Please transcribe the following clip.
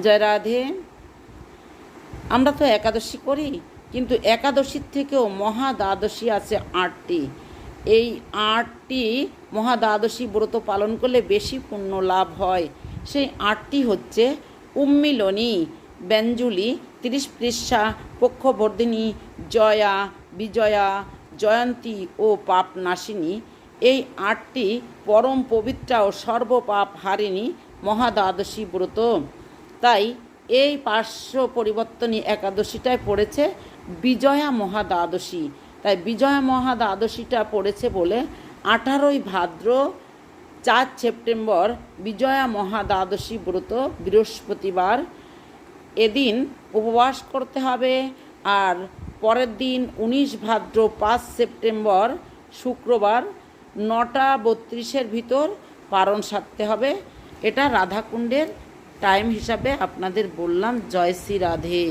জয় রাধে। আমরা তো একাদশী করি, কিন্তু একাদশীর থেকেও মহা দ্বাদশী আছে 8টি। এই 8টি মহা দ্বাদশী ব্রত পালন করলে বেশি পুণ্য লাভ হয়। সেই 8টি হচ্ছে উম্মিলনী, ব্যঞ্জুলি, 30 পৃষ্ঠা, পক্ষবর্ধিনী, জয়া, বিজয়া, জয়ন্তী ও পাপনাশিনী। এই 8টি পরম পবিত্রা ও সর্বপাপ হারিণী মহাদ্বাদশী ব্রত। তাই এই পার্শ্ব পরিবর্তনী একাদশীটায় পড়েছে বিজয়া মহাদ্বাদশী। তাই বিজয়া মহাদ্বাদশীটা পড়েছে বলে 18ই ভাদ্র 4 সেপ্টেম্বর বিজয়া মহাদ্বাদশী ব্রত, বৃহস্পতিবার। এদিন উপবাস করতে হবে। আর পরের দিন 19 ভাদ্র 5 সেপ্টেম্বর শুক্রবার 9টা 32-এর ভিতর পারণ সারতে হবে। এটা রাধাকুণ্ডের টাইম হিসাবে আপনাদের বললাম। জয় শ্রী রাধে।